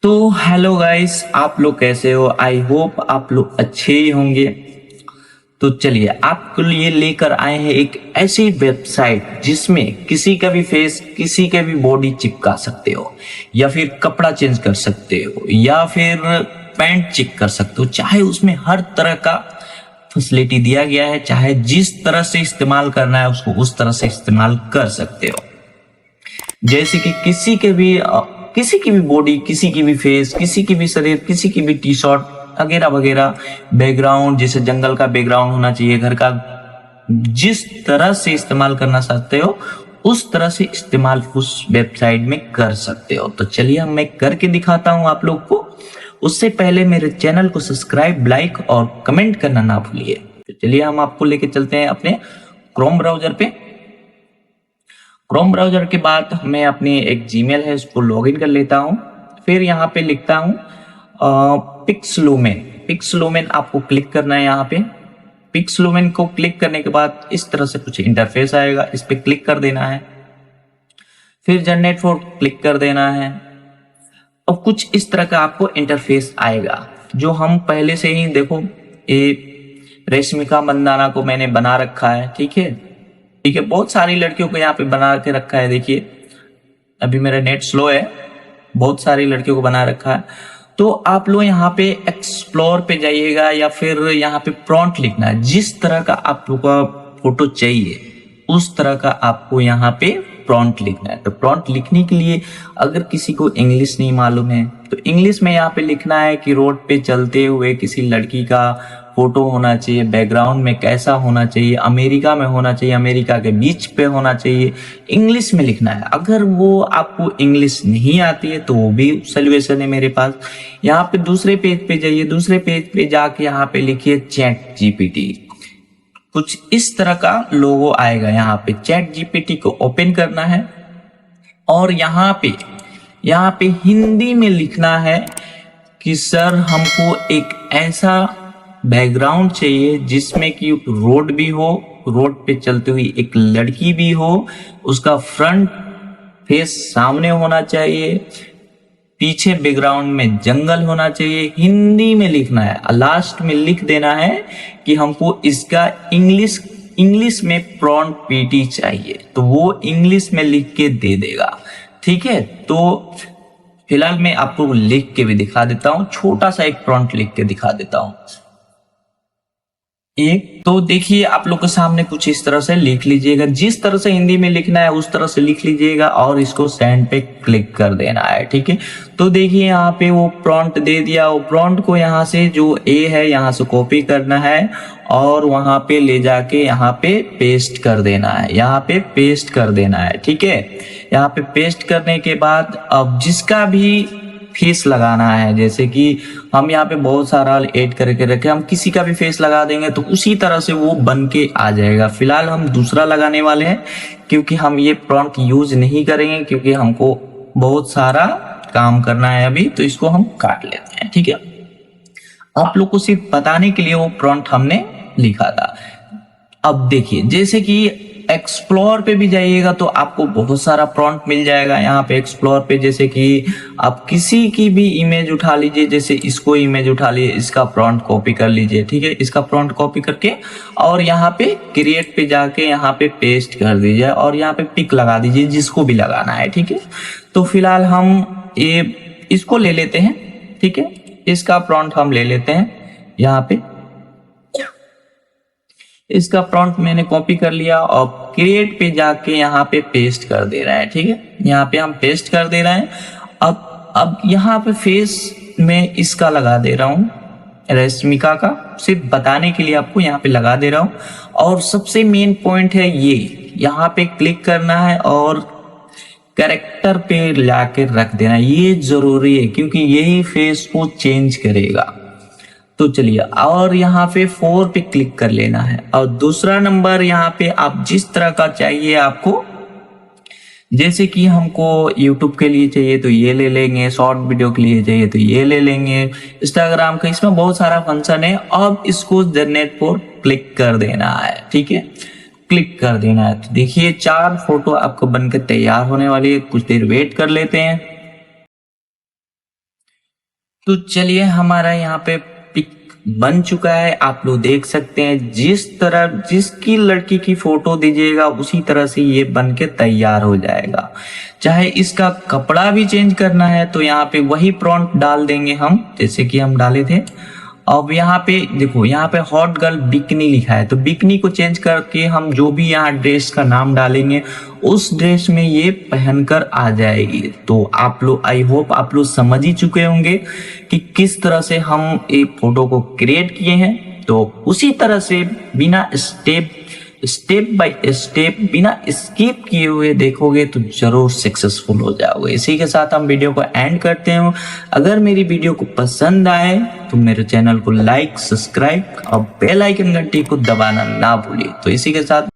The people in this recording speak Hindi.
तो हेलो गाइस, आप लोग कैसे हो? आई होप आप लोग अच्छे ही होंगे। तो चलिए आपके लिए लेकर आए हैं एक ऐसी वेबसाइट जिसमें किसी का भी फेस, किसी का भी बॉडी चिपका सकते हो, या फिर कपड़ा चेंज कर सकते हो, या फिर पैंट चेक कर सकते हो। चाहे उसमें हर तरह का फैसिलिटी दिया गया है, चाहे जिस तरह से इस्तेमाल करना है उसको उस तरह से इस्तेमाल कर सकते हो। जैसे कि किसी की भी बॉडी, किसी की भी फेस, किसी की भी शरीर, किसी की भी टी शर्ट वगैरह वगैरह, बैकग्राउंड जैसे जंगल का बैकग्राउंड होना चाहिए, घर का, जिस तरह से इस्तेमाल करना चाहते हो उस तरह से इस्तेमाल उस वेबसाइट में कर सकते हो। तो चलिए मैं करके दिखाता हूं आप लोग को। उससे पहले मेरे चैनल को सब्सक्राइब, लाइक और कमेंट करना ना भूलिए। तो चलिए हम आपको लेके चलते हैं अपने क्रोम ब्राउजर पे। क्रोम ब्राउजर के बाद मैं अपनी एक जीमेल है उसको लॉगिन कर लेता हूँ। फिर यहाँ पे लिखता हूँ पिक्सलुमेन। पिक्सलुमेन आपको क्लिक करना है। यहाँ पे पिक्सलुमेन को क्लिक करने के बाद इस तरह से कुछ इंटरफेस आएगा, इस पे क्लिक कर देना है। फिर जनरेट फोटो क्लिक कर देना है और कुछ इस तरह का आपको इंटरफेस आएगा, जो हम पहले से ही देखो, ये रेशमिका मंदाना को मैंने बना रखा है। ठीक है, ठीक है, बहुत सारी लड़कियों को यहाँ पे बना के रखा है। देखिए अभी मेरा नेट स्लो है, बहुत सारी लड़कियों को बना रखा है। तो आप लोग यहाँ पे एक्सप्लोर पे जाइएगा, या फिर यहाँ पे प्रॉम्प्ट लिखना है। जिस तरह का आप लोग का फोटो चाहिए उस तरह का आपको यहाँ पे प्रॉम्प्ट लिखना है। तो प्रॉम्प्ट लिखने के लिए अगर किसी को इंग्लिश नहीं मालूम है तो इंग्लिश में यहाँ पे लिखना है कि रोड पे चलते हुए किसी लड़की का फोटो होना चाहिए, बैकग्राउंड में कैसा होना चाहिए, अमेरिका में होना चाहिए, अमेरिका के बीच पे होना चाहिए। इंग्लिश में लिखना है। अगर वो आपको इंग्लिश नहीं आती है तो वो भी सोल्यूशन है मेरे पास। यहाँ पे दूसरे पेज पे जाइए, दूसरे पेज पे जाके यहाँ पे लिखिए चैट जीपीटी। कुछ इस तरह का लोगो आएगा। यहाँ पे चैट जीपीटी को ओपन करना है और यहाँ पे हिंदी में लिखना है कि सर हमको एक ऐसा बैकग्राउंड चाहिए जिसमें कि रोड भी हो, रोड पे चलती हुई एक लड़की भी हो, उसका फ्रंट फेस सामने होना चाहिए, पीछे बैकग्राउंड में जंगल होना चाहिए। हिंदी में लिखना है। लास्ट में लिख देना है कि हमको इसका इंग्लिश में प्रॉम्प्ट पीटी चाहिए, तो वो इंग्लिश में लिख के दे देगा। ठीक है, तो फिलहाल मैं आपको लिख के भी दिखा देता हूँ। छोटा सा एक प्रॉम्प्ट लिख के दिखा देता हूँ। एक तो देखिए आप लोग के सामने कुछ इस तरह से लिख लीजिएगा। जिस तरह से हिंदी में लिखना है उस तरह से लिख लीजिएगा और इसको सेंड पे क्लिक कर देना है। ठीक है, तो देखिए यहाँ पे वो प्रॉम्प्ट दे दिया। वो प्रॉम्प्ट को यहाँ से जो ए है यहाँ से कॉपी करना है और वहां पे ले जाके यहाँ पे पेस्ट कर देना है। यहाँ पे पेस्ट कर देना है। ठीक है, यहाँ पे पेस्ट करने के बाद अब जिसका भी फेस लगाना है, जैसे कि हम यहाँ पे बहुत सारा ऐड करके रखे, हम किसी का भी फेस लगा देंगे तो उसी तरह से वो बन के आ जाएगा। फिलहाल हम दूसरा लगाने वाले हैं क्योंकि हम ये प्रॉम्प्ट यूज नहीं करेंगे, क्योंकि हमको बहुत सारा काम करना है अभी, तो इसको हम काट लेते हैं। ठीक है, आप लोग को सिर्फ बताने के लिए वो प्रॉम्प्ट हमने लिखा था। अब देखिए जैसे कि एक्सप्लोर पे भी जाइएगा तो आपको बहुत सारा प्रॉम्प्ट मिल जाएगा। यहाँ पे एक्सप्लोर पे जैसे कि आप किसी की भी इमेज उठा लीजिए, जैसे इसको इमेज उठा लीजिए, इसका प्रॉम्प्ट कॉपी कर लीजिए। ठीक है, इसका प्रॉम्प्ट कॉपी करके और यहाँ पे क्रिएट पे जाके यहाँ पे पेस्ट कर दीजिए और यहाँ पे पिक लगा दीजिए जिसको भी लगाना है। ठीक है, तो फिलहाल हम ये इसको ले लेते हैं। ठीक है, इसका प्रॉम्प्ट हम ले लेते हैं। यहाँ पे इसका प्रॉम्प्ट मैंने कॉपी कर लिया और क्रिएट पे जाके यहाँ पे पेस्ट कर दे रहे हैं। ठीक है, यहाँ पे हम पेस्ट कर दे रहे हैं। अब यहाँ पे फेस में इसका लगा दे रहा हूँ, रश्मिका का, सिर्फ बताने के लिए आपको यहाँ पे लगा दे रहा हूँ। और सबसे मेन पॉइंट है ये, यहाँ पे क्लिक करना है और कैरेक्टर पे लाके रख देना। ये जरूरी है क्योंकि यही फेस को चेंज करेगा। तो चलिए, और यहाँ पे 4 पे क्लिक कर लेना है और दूसरा नंबर यहाँ पे आप जिस तरह का चाहिए आपको, जैसे कि हमको YouTube के लिए चाहिए तो ये ले लेंगे, शॉर्ट वीडियो के लिए चाहिए तो ये ले लेंगे, इंस्टाग्राम का, इसमें बहुत सारा फंक्शन है। अब इसको जनरेट पर क्लिक कर देना है। ठीक है, क्लिक कर देना है। तो देखिए 4 फोटो आपको बनकर तैयार होने वाली है। कुछ देर वेट कर लेते हैं। तो चलिए हमारा यहाँ पे पिक बन चुका है। आप लोग देख सकते हैं जिस तरह जिसकी लड़की की फोटो दीजिएगा उसी तरह से ये बन के तैयार हो जाएगा। चाहे इसका कपड़ा भी चेंज करना है तो यहाँ पे वही प्रॉम्प्ट डाल देंगे हम, जैसे कि हम डाले थे। अब यहाँ पे देखो, यहाँ पे हॉट गर्ल बिकनी लिखा है, तो बिकनी को चेंज करके हम जो भी यहाँ ड्रेस का नाम डालेंगे उस ड्रेस में ये पहनकर आ जाएगी। तो आप लोग, आई होप आप लोग समझ ही चुके होंगे कि किस तरह से हम एक फोटो को क्रिएट किए हैं। तो उसी तरह से बिना स्टेप बाय स्टेप बिना स्किप किए हुए देखोगे तो जरूर सक्सेसफुल हो जाओगे। इसी के साथ हम वीडियो को एंड करते हैं। अगर मेरी वीडियो को पसंद आए तो मेरे चैनल को लाइक, सब्सक्राइब और बेल आइकन घंटी को दबाना ना भूलिए। तो इसी के साथ